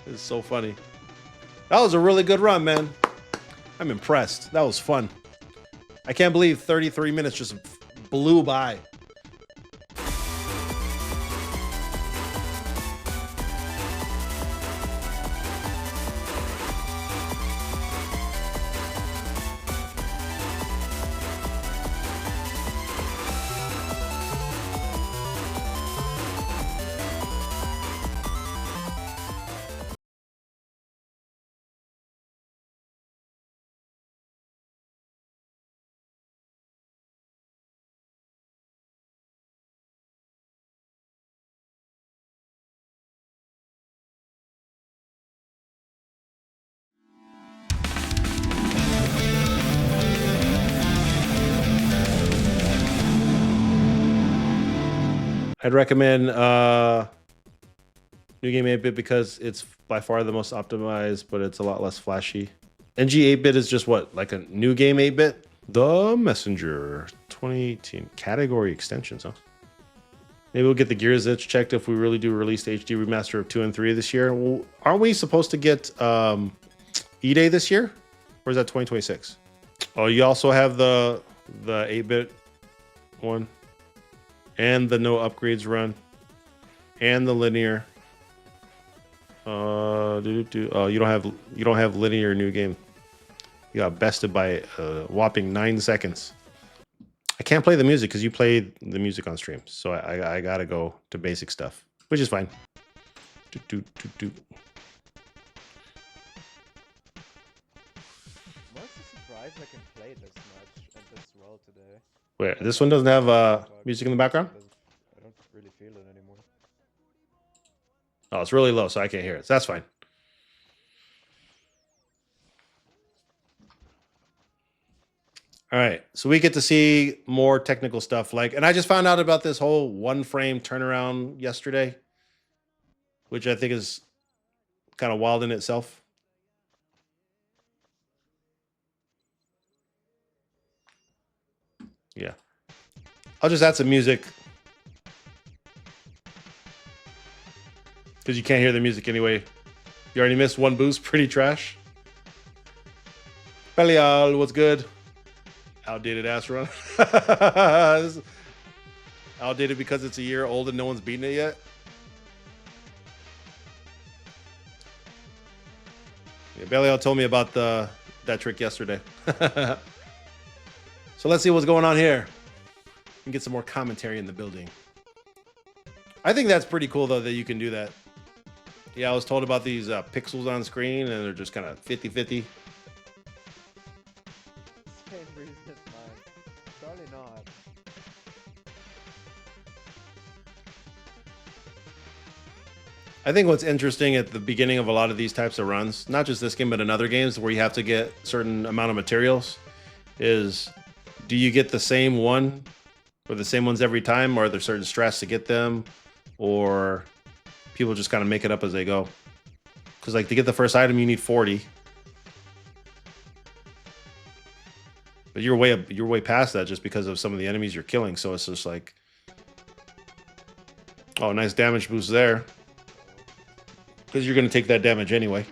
It's so funny. That was a really good run, man. I'm impressed. That was fun. I can't believe 33 minutes just blew by. I'd recommend New Game 8-bit because it's by far the most optimized, but it's a lot less flashy. NG 8-bit is just what, like a New Game 8-bit? The Messenger 2018 category extensions, huh? Maybe we'll get the Gears itch checked if we really do release the HD remaster of 2 and 3 this year. Well, aren't we supposed to get E-Day this year? Or is that 2026? Oh, you also have the 8-bit one. And the no upgrades run, and the linear. Oh, you don't have linear New Game. You got bested by a whopping 9 seconds. I can't play the music because you played the music on stream, so I gotta go to basic stuff, which is fine. I'm also surprised I can play this much and this well today. Wait, this one doesn't have music in the background? I don't really feel it anymore. Oh, it's really low, so I can't hear it. So that's fine. All right, so we get to see more technical stuff. And I just found out about this whole 1-frame turnaround yesterday, which I think is kind of wild in itself. Yeah. I'll just add some music, because you can't hear the music anyway. You already missed one boost. Pretty trash. Belial, what's good? Outdated ass run. Outdated because it's a year old and no one's beaten it yet. Yeah, Belial told me about that trick yesterday. So let's see what's going on here. And get some more commentary in the building. I think that's pretty cool, though, that you can do that. Yeah, I was told about these pixels on screen, and they're just kind of 50-50. Same reason as mine. Probably not. I think what's interesting at the beginning of a lot of these types of runs, not just this game, but in other games where you have to get a certain amount of materials, is do you get the same one or the same ones every time? Or are there certain strats to get them? Or people just kind of make it up as they go? Because like to get the first item, you need 40. But you're way past that just because of some of the enemies you're killing. So it's just like, oh, nice damage boost there. Because you're going to take that damage anyway.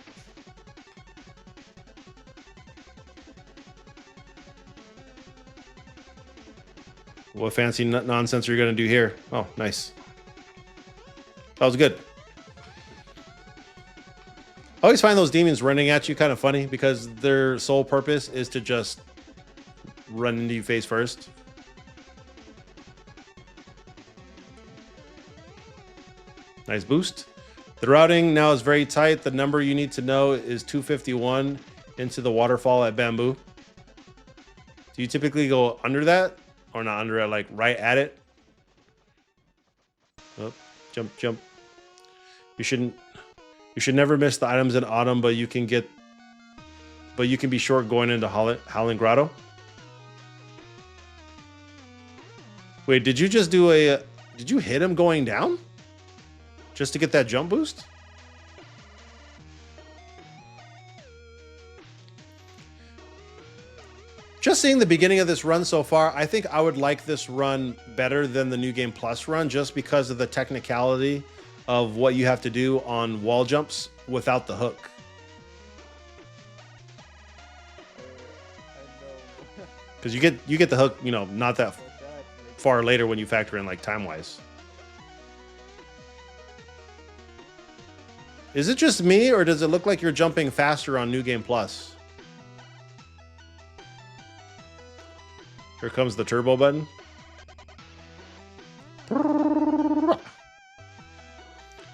What fancy nonsense are you going to do here? Oh, nice. That was good. I always find those demons running at you kind of funny because their sole purpose is to just run into you face first. Nice boost. The routing now is very tight. The number you need to know is 251 into the waterfall at Bamboo. Do you typically go under that? Or not under it, like right at it? Oh, jump, jump. You should never miss the items in autumn, but you can be short going into Howling Grotto. Wait, did you just do did you hit him going down? Just to get that jump boost? Just seeing the beginning of this run so far, I think I would like this run better than the New Game Plus run just because of the technicality of what you have to do on wall jumps without the hook. I know. Because you get the hook, you know, not that For that makes far later when you factor in like time wise. Is it just me, or does it look like you're jumping faster on New Game Plus? Here comes the turbo button.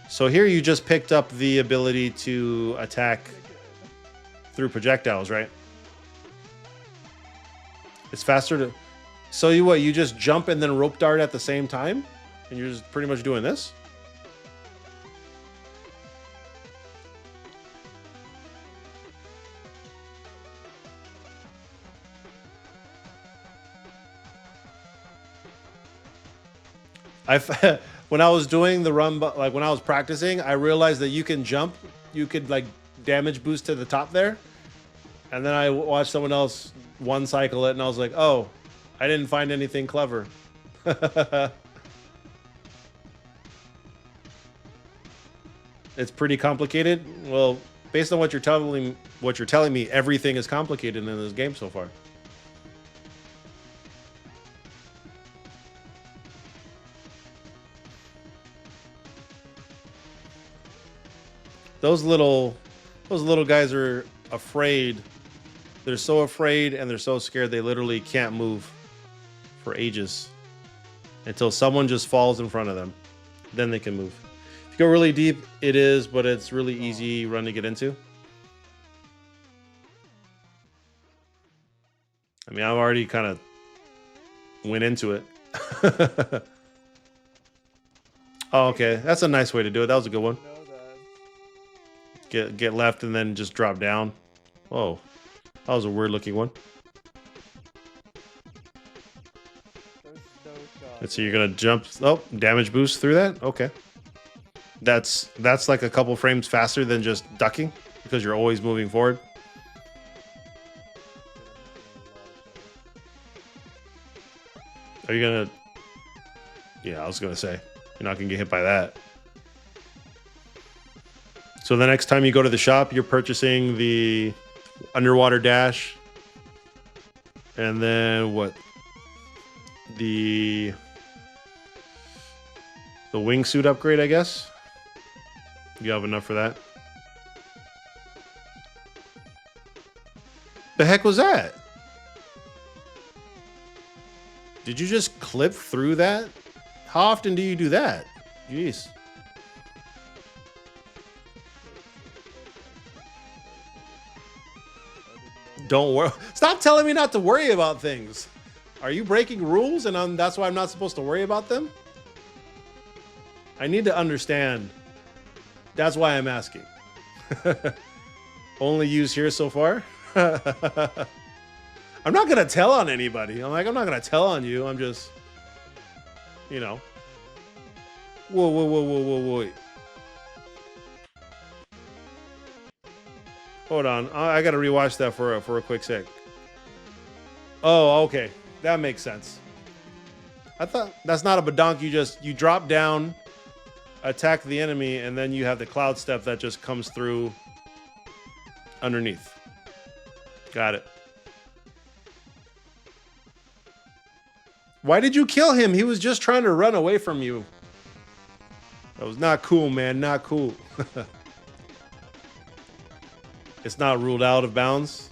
So here you just picked up the ability to attack through projectiles, right? It's faster to... So you just jump and then rope dart at the same time? And you're just pretty much doing this? When I was doing the run, like when I was practicing, I realized that you can jump, you could like damage boost to the top there, and then I watched someone else one cycle it, and I was like, oh, I didn't find anything clever. It's pretty complicated. Well, based on what you're telling me, everything is complicated in this game so far. Those little guys are afraid. They're so afraid and they're so scared they literally can't move for ages until someone just falls in front of them. Then they can move. If you go really deep, it is, but it's really easy run to get into. I mean, I've already kind of went into it. Oh, okay. That's a nice way to do it. That was a good one. Get left and then just drop down. Whoa. That was a weird looking one. Let's see, you're gonna jump. Oh, damage boost through that? Okay. That's like a couple frames faster than just ducking because you're always moving forward. Are you gonna... Yeah, I was gonna say, you're not gonna get hit by that. So the next time you go to the shop, you're purchasing the underwater dash. And then what? The wingsuit upgrade, I guess. You have enough for that. The heck was that? Did you just clip through that? How often do you do that? Jeez. Don't worry. Stop telling me not to worry about things. Are you breaking rules and that's why I'm not supposed to worry about them? I need to understand. That's why I'm asking. Only use here so far? I'm not going to tell on anybody. I'm not going to tell on you. I'm just, you know. Whoa, whoa, whoa, whoa, whoa, whoa. Hold on. I got to rewatch that for a quick sec. Oh, okay. That makes sense. I thought that's not a badonk. You drop down, attack the enemy, and then you have the cloud step that just comes through underneath. Got it. Why did you kill him? He was just trying to run away from you. That was not cool, man. Not cool. It's not ruled out of bounds.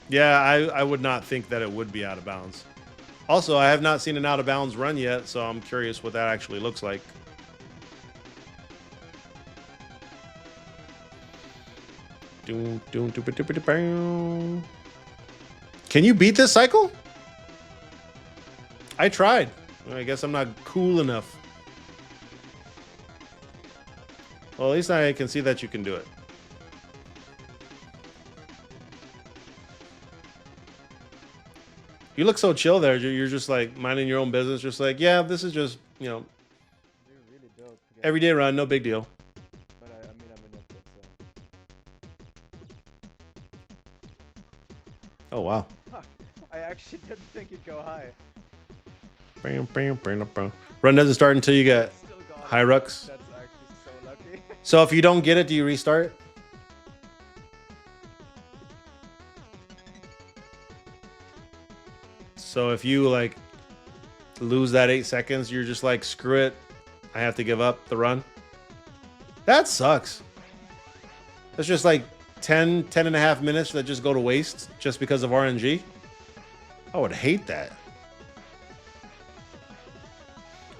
Yeah, I would not think that it would be out of bounds. Also, I have not seen an out of bounds run yet, so I'm curious what that actually looks like. Can you beat this cycle? I tried. I guess I'm not cool enough. Well, at least I can see that you can do it. You look so chill there. You're just like minding your own business. Just like, yeah, this is just, you know, really dope. everyday run, no big deal. But I mean, I'm in it, so. Oh, wow. I actually didn't think it'd go high. Run doesn't start until you get Still got high rucks. That's actually So if you don't get it, do you restart? So if you like lose that 8 seconds, you're just like, screw it, I have to give up the run. That sucks. That's just like 10 and a half minutes that just go to waste just because of RNG. I would hate that.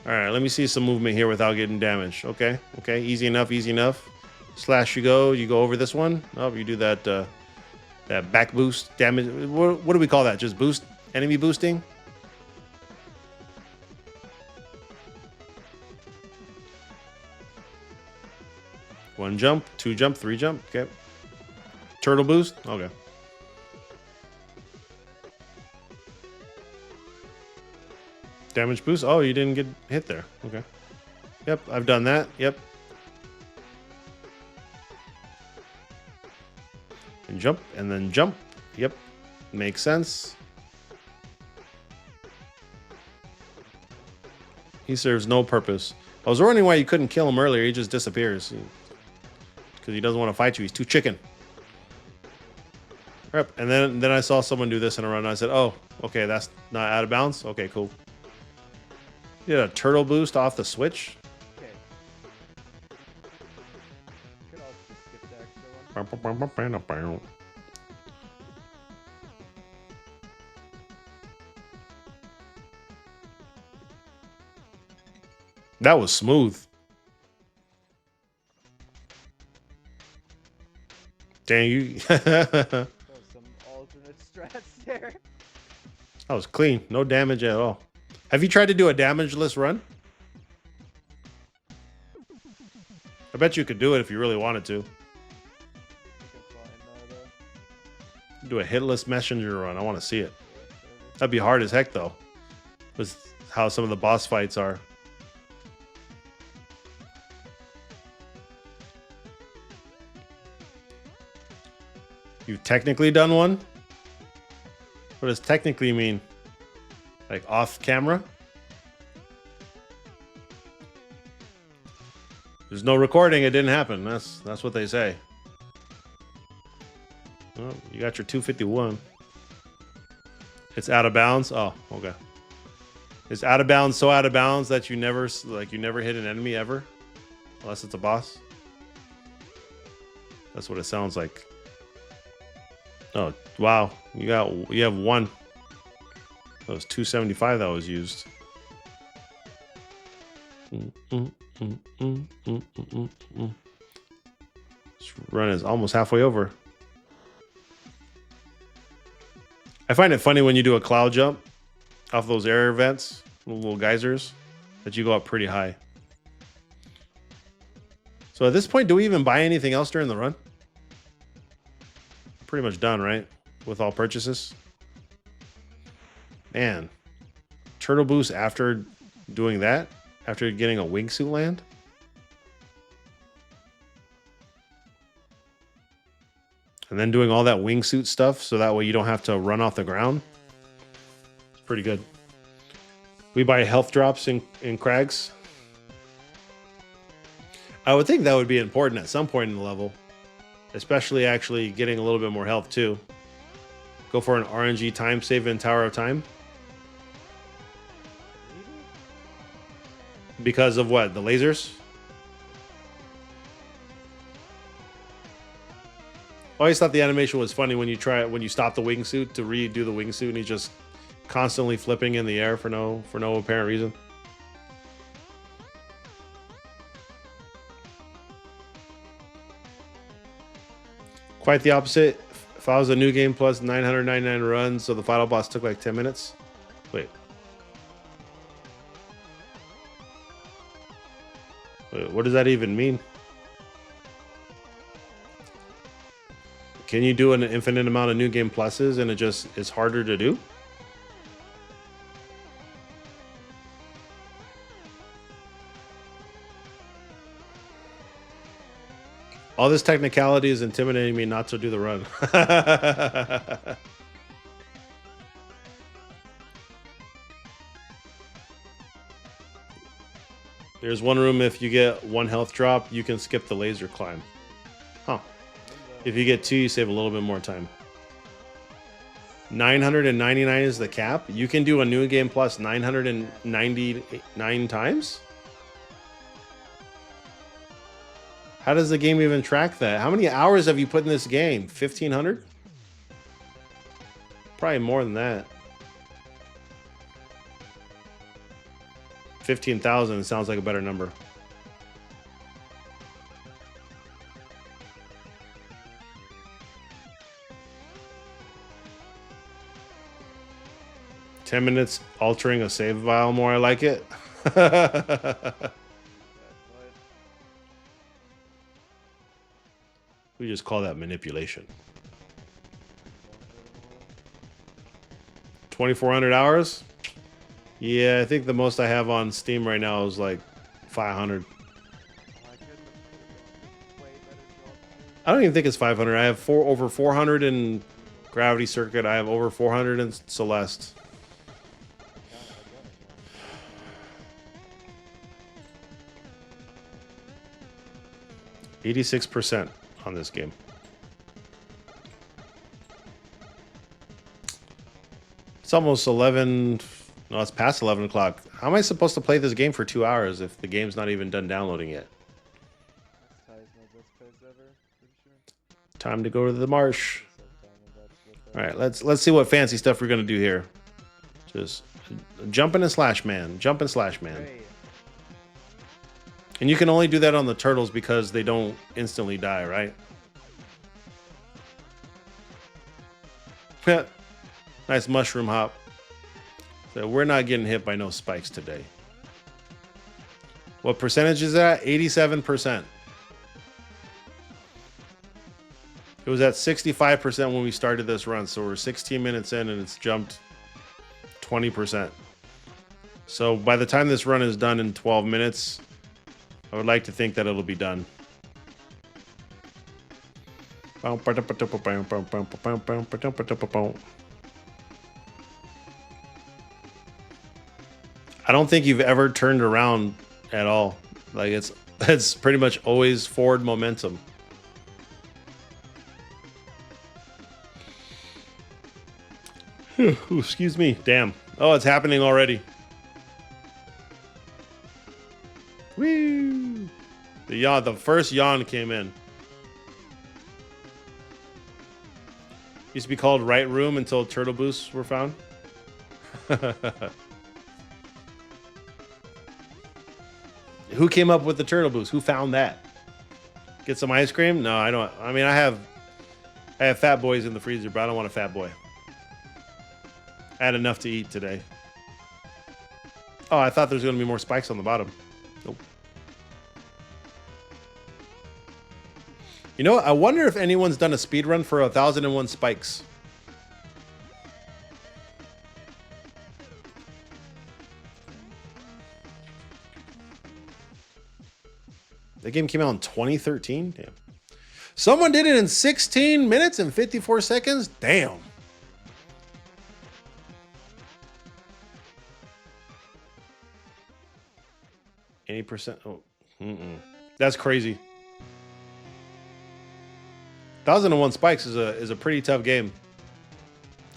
All right, let me see some movement here without getting damaged. Okay, okay, easy enough, easy enough. Slash, you go over this one. Oh, you do that that back boost damage. What do we call that? Just boost, enemy boosting? One jump, 2 jump, 3 jump. Okay. Turtle boost. Okay. Damage boost. Oh, you didn't get hit there. Okay. Yep, I've done that. Yep. And jump, and then jump. Yep. Makes sense. He serves no purpose. I was wondering why you couldn't kill him earlier. He just disappears. Because he doesn't want to fight you. He's too chicken. Yep. And then I saw someone do this in a run. And I said, oh, okay, that's not out of bounds. Okay, cool. You had a turtle boost off the switch. Okay. Could also just skip the extra one. That was smooth. Dang, you. That Some alternate strats there. was clean. No damage at all. Have you tried to do a damageless run? I bet you could do it if you really wanted to. Do a hitless messenger run. I want to see it. That'd be hard as heck, though. With how some of the boss fights are. You've technically done one? What does technically mean? Like off camera? There's no recording, it didn't happen. That's what they say. Oh, you got your 251. It's out of bounds? Oh, okay. It's out of bounds, so out of bounds that you never hit an enemy ever? Unless it's a boss. That's what it sounds like. Oh, wow. You have 1. That was 275 that was used. This run is almost halfway over. I find it funny when you do a cloud jump off those air vents, little geysers, that you go up pretty high. So at this point, do we even buy anything else during the run? Pretty much done, right? With all purchases. Man, turtle boost after doing that, after getting a wingsuit land. And then doing all that wingsuit stuff so that way you don't have to run off the ground. It's pretty good. We buy health drops in crags. I would think that would be important at some point in the level. Especially actually getting a little bit more health too. Go for an RNG time save in Tower of Time. Because of what? The lasers? I always thought the animation was funny when you stop the wingsuit to redo the wingsuit and he's just constantly flipping in the air for no apparent reason. Quite the opposite. If I was a new game plus 999 runs, so the final boss took like 10 minutes. Wait, what does that even mean? Can you do an infinite amount of new game pluses and it just is harder to do? All this technicality is intimidating me not to do the run. There's one room, if you get 1 health drop, you can skip the laser climb. Huh. If you get 2, you save a little bit more time. 999 is the cap. You can do a new game plus 999 times? How does the game even track that? How many hours have you put in this game? 1,500? Probably more than that. 15,000 sounds like a better number. "10 minutes altering a save file more. I like it." We just call that manipulation. 2,400 hours? Yeah, I think the most I have on Steam right now is like 500. I don't even think it's 500. I have over 400 in Gravity Circuit. I have over 400 in Celeste. %86 on this game. It's almost 11. No, it's past 11 o'clock. How am I supposed to play this game for 2 hours if the game's not even done downloading yet? Time to go to the marsh. All right, let's see what fancy stuff we're gonna do here. Just jumping and slash man, jump and slash man. And you can only do that on the turtles because they don't instantly die, right? Nice mushroom hop. So we're not getting hit by no spikes today. What percentage is that? 87%. It was at 65% when we started this run, so we're 16 minutes in and it's jumped 20%. So by the time this run is done in 12 minutes, I would like to think that it'll be done. I don't think you've ever turned around at all. Like it's pretty much always forward momentum. Ooh, excuse me. Damn. Oh, it's happening already. Woo! The first yawn came in. Used to be called Right Room until turtle boosts were found. Who came up with the turtle boost? Who found that? Get some ice cream? No, I don't. I mean, I have fat boys in the freezer, but I don't want a fat boy. I had enough to eat today. Oh, I thought there was going to be more spikes on the bottom. Nope. You know what? I wonder if anyone's done a speed run for 1,001 spikes. The game came out in 2013? Damn. Someone did it in 16 minutes and 54 seconds? Damn. Any percent? Oh, that's crazy. 1,001 spikes is a pretty tough game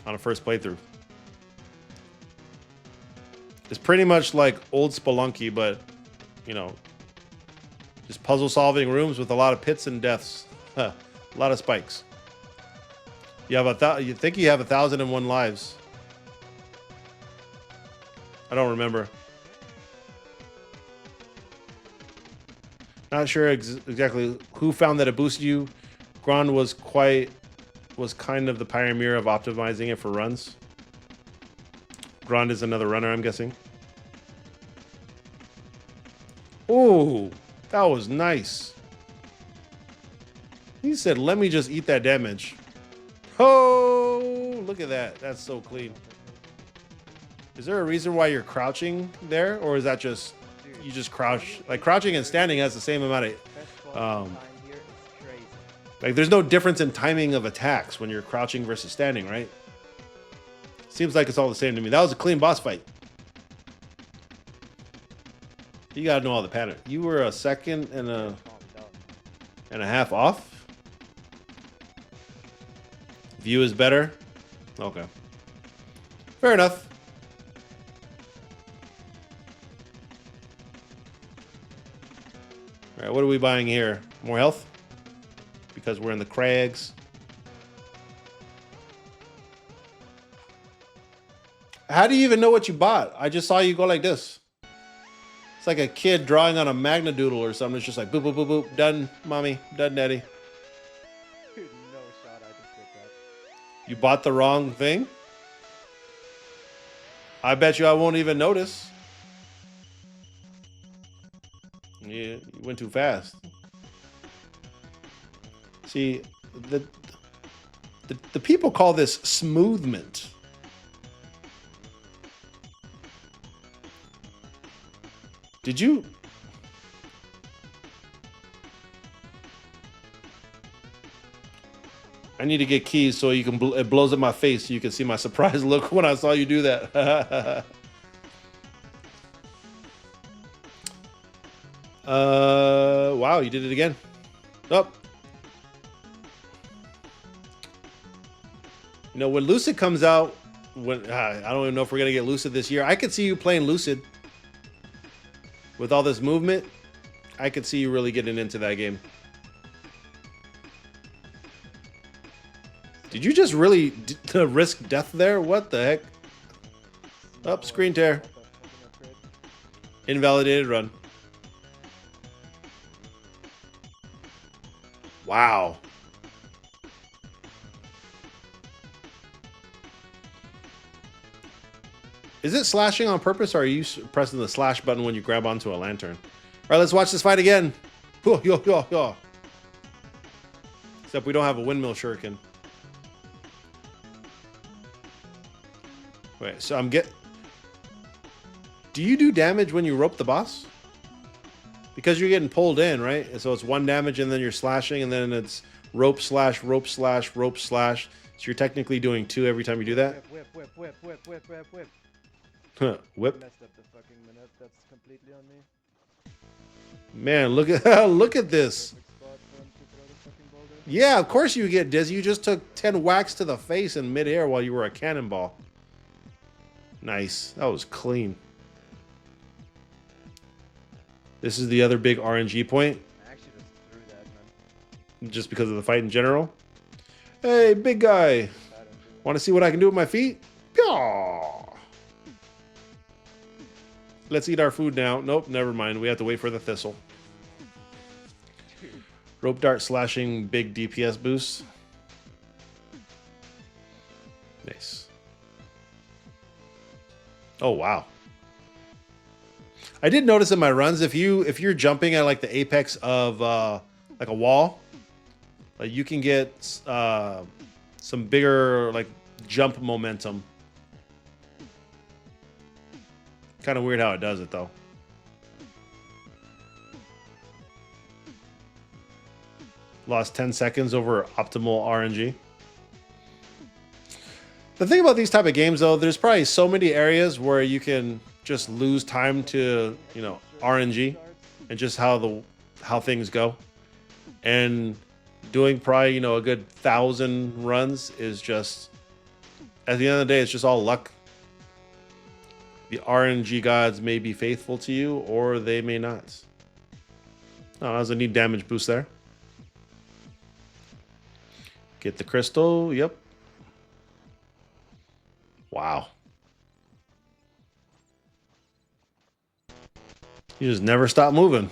on a first playthrough. It's pretty much like old Spelunky, but you know, just puzzle solving rooms with a lot of pits and deaths. A lot of spikes. You think you have 1,001 lives. I don't remember. Not sure exactly who found that it boosted you. Grand was kind of the pioneer of optimizing it for runs. Grand is another runner, I'm guessing. Oh, that was nice. He said, "Let me just eat that damage." Oh, look at that. That's so clean. Is there a reason why you're crouching there, or is that just you just crouch? Like crouching and standing has the same amount of like there's no difference in timing of attacks when you're crouching versus standing, right? Seems like it's all the same to me. That was a clean boss fight. You gotta know all the pattern. You were a second and Calm down. a half off. View is better. Okay. Fair enough. All right, what are we buying here? More health? Because we're in the crags. How do you even know what you bought? I just saw you go like this. It's like a kid drawing on a Magna Doodle or something. It's just like boop, boop, boop, boop. Done, mommy. Done, daddy. Dude, no shot, I just did that. You bought the wrong thing? I bet you I won't even notice. You went too fast. See, the people call this smoothment. Did you? I need to get keys so you can. It blows up my face so you can see my surprised look when I saw you do that. Wow, you did it again. Oh. You know, when Lucid comes out, I don't even know if we're gonna get Lucid this year. I could see you playing Lucid. With all this movement, I could see you really getting into that game. Did you just really risk death there? What the heck? Up, screen tear. Invalidated run. Wow. Is it slashing on purpose, or are you pressing the slash button when you grab onto a lantern? All right, let's watch this fight again. Except we don't have a windmill shuriken. Wait, so do you do damage when you rope the boss? Because you're getting pulled in, right? So it's 1 damage and then you're slashing, and then it's rope slash, rope slash, rope slash. So you're technically doing 2 every time you do that. Whip. Whip. Messed up the fucking minute. That's completely on me. Man, look at look at this. Perfect spot for him to throw the fucking boulder. Yeah, of course you get dizzy. You just took 10 whacks to the face in midair while you were a cannonball. Nice. That was clean. This is the other big RNG point. I actually just threw that, man. Just because of the fight in general. Hey, big guy. Want to see what I can do with my feet? Pyaw. Let's eat our food now. Nope, never mind. We have to wait for the thistle. Rope dart slashing, big DPS boost. Nice. Oh, wow. I did notice in my runs, if you're jumping at like the apex of like a wall, like you can get some bigger like jump momentum. Kind of weird how it does it though. Lost 10 seconds over optimal RNG. The thing about these type of games though, there's probably so many areas where you can just lose time to, you know, RNG and just how things go. And doing probably, you know, a good 1,000 runs is just, at the end of the day, it's just all luck. The RNG gods may be faithful to you, or they may not. Oh, that was a neat damage boost there. Get the crystal. Yep. Wow. You just never stop moving.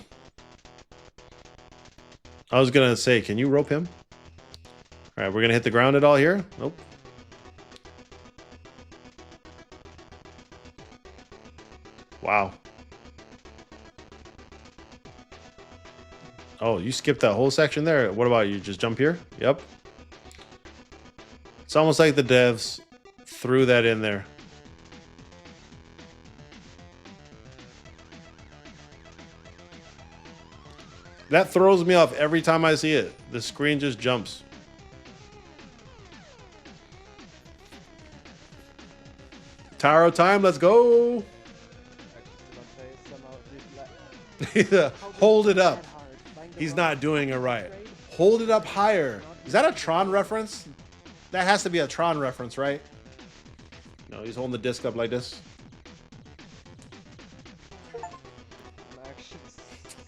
I was going to say, can you rope him? All right, we're going to hit the ground at all here. Nope. Wow. Oh, you skipped that whole section there. What about you? Just jump here? Yep. It's almost like the devs threw that in there. That throws me off every time I see it. The screen just jumps. Taro time, let's go. Actually still on pace somehow. Hold it up. He's not doing it right. Hold it up higher. Is that a Tron reference? That has to be a Tron reference, right? No, he's holding the disc up like this.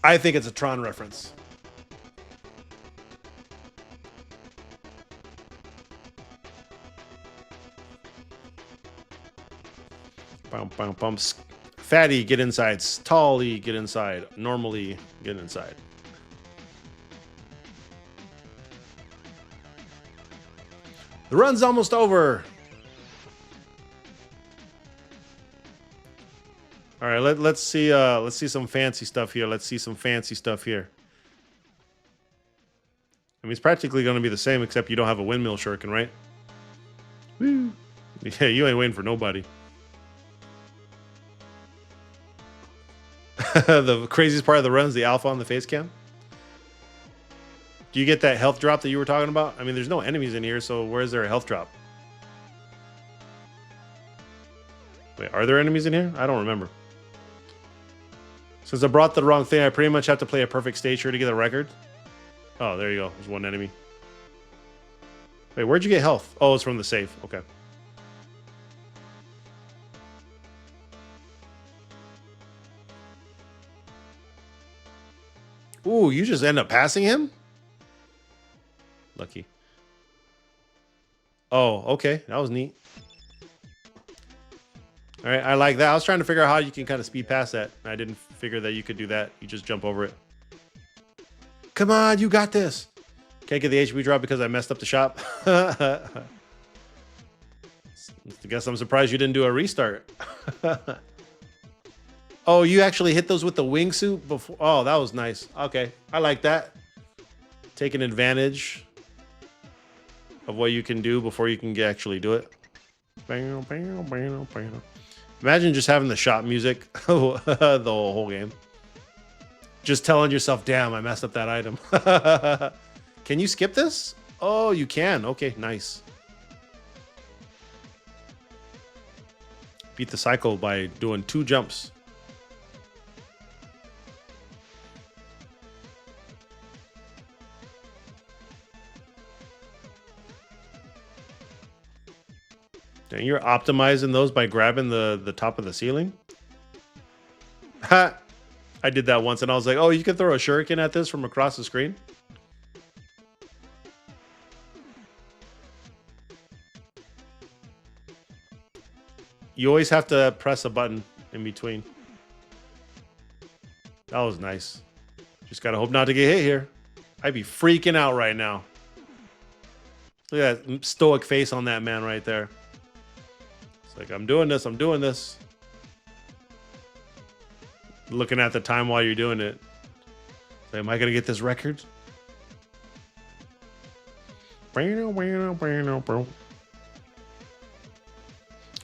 I think it's a Tron reference. Bum, bum, bum. Fatty, get inside. Tally, get inside. Normally, get inside. The run's almost over. All right, let's see some fancy stuff here. Let's see some fancy stuff here. I mean, it's practically going to be the same, except you don't have a windmill shuriken, right? Woo! Yeah, you ain't waiting for nobody. The craziest part of the run is the alpha on the face cam. Do you get that health drop that you were talking about? I mean, there's no enemies in here, so where is there a health drop? Wait, are there enemies in here? I don't remember. Since I brought the wrong thing, I pretty much have to play a perfect stage here to get a record. Oh, there you go. There's one enemy. Wait, where'd you get health? Oh, it's from the safe. Okay. Ooh, you just end up passing him? Lucky. Oh, okay. That was neat. All right, I like that. I was trying to figure out how you can kind of speed past that. I didn't figure that you could do that. You just jump over it. Come on, you got this. Can't get the HP drop because I messed up the shop. I guess I'm surprised you didn't do a restart. Oh, you actually hit those with the wingsuit before? Oh, that was nice. Okay, I like that. Taking advantage of what you can do before you can actually do it. Bam, bam, bam, bam. Imagine just having the shop music the whole game. Just telling yourself, damn, I messed up that item. Can you skip this? Oh, you can. Okay, nice. Beat the cycle by doing 2 jumps. Dang, you're optimizing those by grabbing the top of the ceiling? Ha! I did that once and I was like, oh, you can throw a shuriken at this from across the screen? You always have to press a button in between. That was nice. Just gotta hope not to get hit here. I'd be freaking out right now. Look at that stoic face on that man right there. It's like, I'm doing this, I'm doing this. Looking at the time while you're doing it. Like, am I gonna get this record?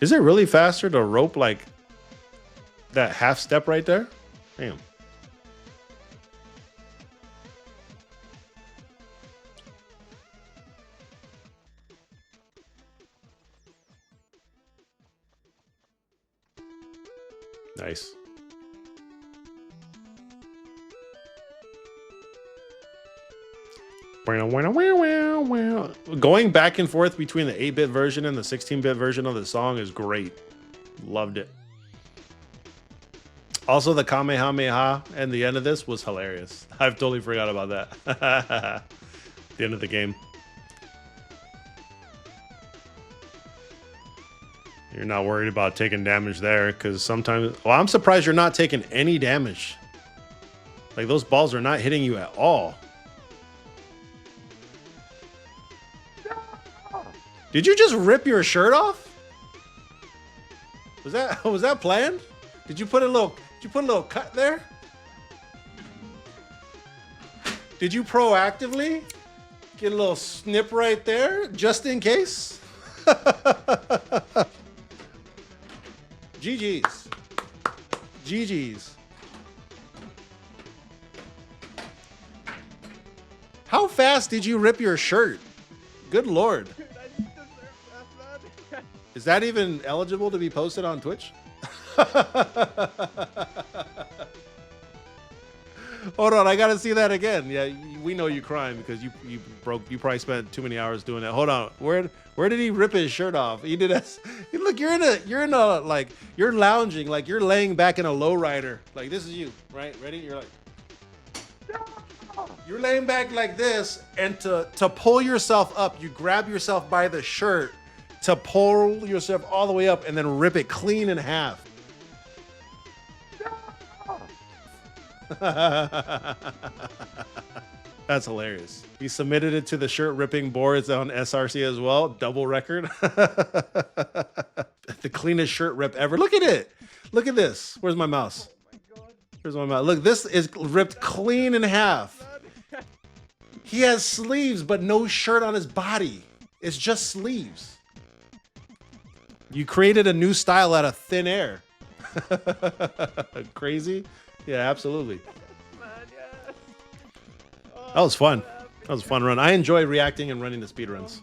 Is it really faster to rope like that half step right there? Damn. Nice. Going back and forth between the 8-bit version and the 16-bit version of the song is great. Loved it. Also, the Kamehameha and the end of this was hilarious. I've totally forgot about that. The end of the game. You're not worried about taking damage there because sometimes... Well, I'm surprised you're not taking any damage. Like, those balls are not hitting you at all. Did you just rip your shirt off? Was that planned? Did you put a little cut there? Did you proactively get a little snip right there just in case? GG's. GG's. How fast did you rip your shirt? Good Lord. Is that even eligible to be posted on Twitch? Hold on, I gotta see that again. Yeah, we know you crying because you probably spent too many hours doing that. Hold on, where did he rip his shirt off? He did that. Look, you're in a like you're lounging, like you're laying back in a lowrider. Like this is you, right? Ready? You're like you're laying back like this, and to pull yourself up, you grab yourself by the shirt to pull yourself all the way up, and then rip it clean in half. That's hilarious. He submitted it to the shirt ripping boards on SRC as well. Double record. The cleanest shirt rip ever. Look at it. Look at this. Where's my mouse? Here's my mouse. Look, this is ripped clean in half. He has sleeves, but no shirt on his body. It's just sleeves. You created a new style out of thin air. Crazy? Yeah, absolutely. That was fun. That was a fun run. I enjoy reacting and running the speedruns.